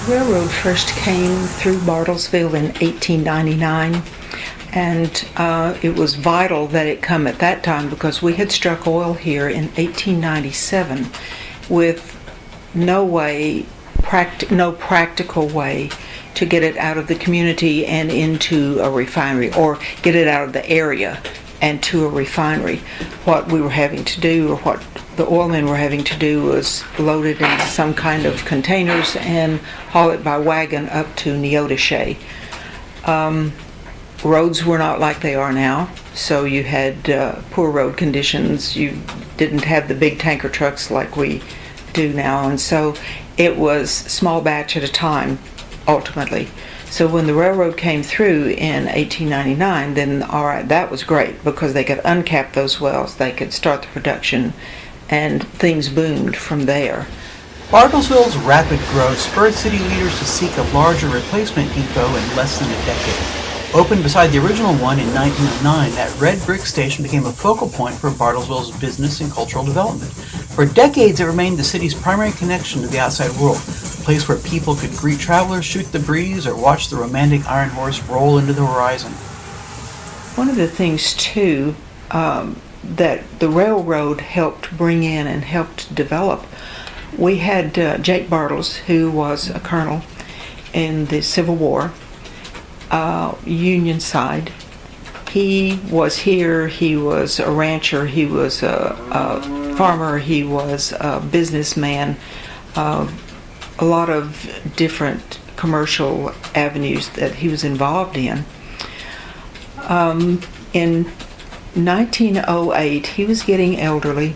Railroad first came through Bartlesville in 1899, and it was vital that it come at that time because we had struck oil here in 1897 with no practical way to get it out of the community and into a refinery, or get it out of the area and to a refinery. What we were having to do, or what the oilmen were having to do, was load it into some kind of containers and haul it by wagon up to Neodesha. Roads were not like they are now, so you had poor road conditions. You didn't have the big tanker trucks like we do now, and so it was small batch at a time, ultimately. So when the railroad came through in 1899, then all right, that was great because they could uncap those wells, they could start the production, and things boomed from there. Bartlesville's rapid growth spurred city leaders to seek a larger replacement depot in less than a decade. Opened beside the original one in 1909, that red brick station became a focal point for Bartlesville's business and cultural development. For decades, it remained the city's primary connection to the outside world, a place where people could greet travelers, shoot the breeze, or watch the romantic iron horse roll into the horizon. One of the things, too, that the railroad helped bring in and helped develop, we had Jake Bartles, who was a colonel in the Civil War, Union side. He was here, he was a rancher, he was a farmer, he was a businessman, a lot of different commercial avenues that he was involved in. In 1908, he was getting elderly,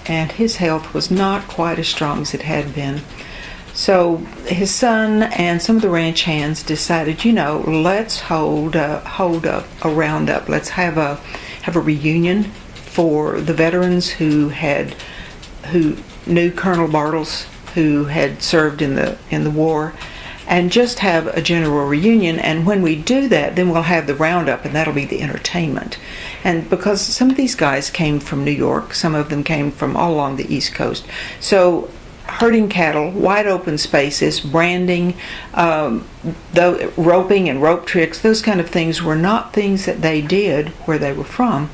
and his health was not quite as strong as it had been. So his son and some of the ranch hands decided, let's hold a roundup. Let's have a reunion for the veterans who knew Colonel Bartles, who had served in the war, and just have a general reunion. And when we do that, then we'll have the roundup, and that'll be the entertainment. And because some of these guys came from New York, some of them came from all along the East Coast, so herding cattle, wide open spaces, branding, roping and rope tricks, those kind of things were not things that they did where they were from.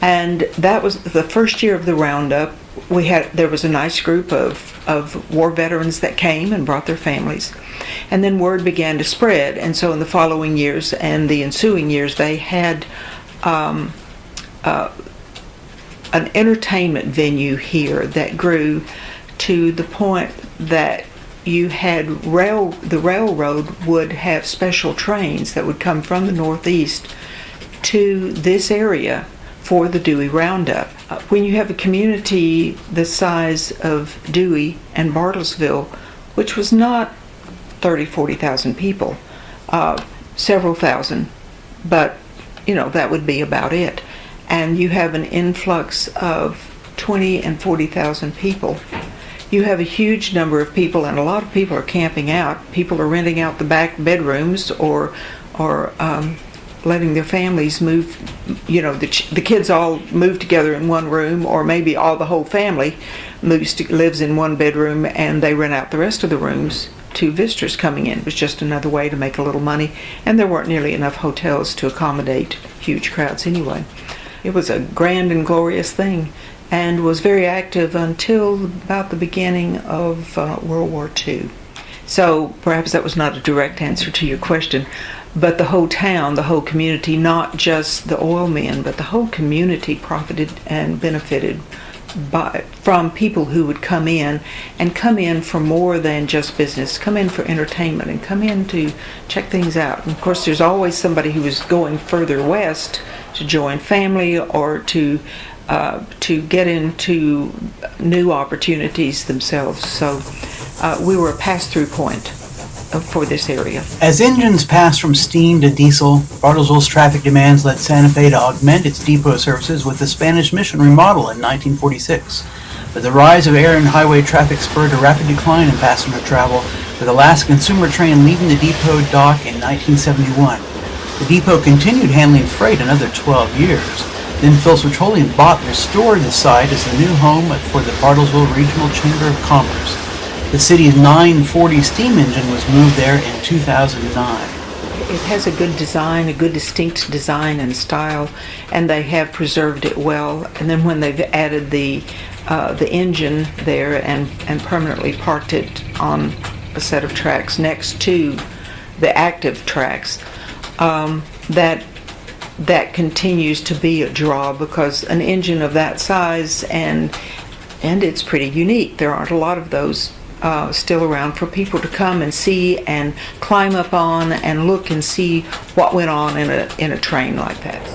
And that was the first year of the roundup. There was a nice group of war veterans that came and brought their families. And then word began to spread. And so in the following years and the ensuing years, they had an entertainment venue here that grew to the point that you had the railroad would have special trains that would come from the Northeast to this area for the Dewey Roundup. When you have a community the size of Dewey and Bartlesville, which was not 40,000 people, several thousand, but that would be about it. And you have an influx of 20 and 40,000 people. You have a huge number of people, and a lot of people are camping out. People are renting out the back bedrooms or letting their families move. The kids all move together in one room, or maybe the whole family lives in one bedroom, and they rent out the rest of the rooms to visitors coming in. It was just another way to make a little money, and there weren't nearly enough hotels to accommodate huge crowds anyway. It was a grand and glorious thing, and was very active until about the beginning of World War II. So perhaps that was not a direct answer to your question, but the whole town, the whole community, not just the oil men, but the whole community profited and benefited from people who would come in for more than just business, come in for entertainment, and come in to check things out. And of course, there's always somebody who was going further west to join family or to get into new opportunities themselves. So we were a pass-through point for this area. As engines passed from steam to diesel, Bartlesville's traffic demands led Santa Fe to augment its depot services with the Spanish Mission remodel in 1946. But the rise of air and highway traffic spurred a rapid decline in passenger travel, with the last consumer train leaving the depot dock in 1971. The depot continued handling freight another 12 years. Then Phillips Petroleum bought and restored the site as the new home for the Bartlesville Regional Chamber of Commerce. The city's 940 steam engine was moved there in 2009. It has a good design, a good distinct design and style, and they have preserved it well. And then when they've added the engine there and permanently parked it on a set of tracks next to the active tracks, that continues to be a draw, because an engine of that size, and it's pretty unique. There aren't a lot of those still around for people to come and see and climb up on and look and see what went on in a train like that.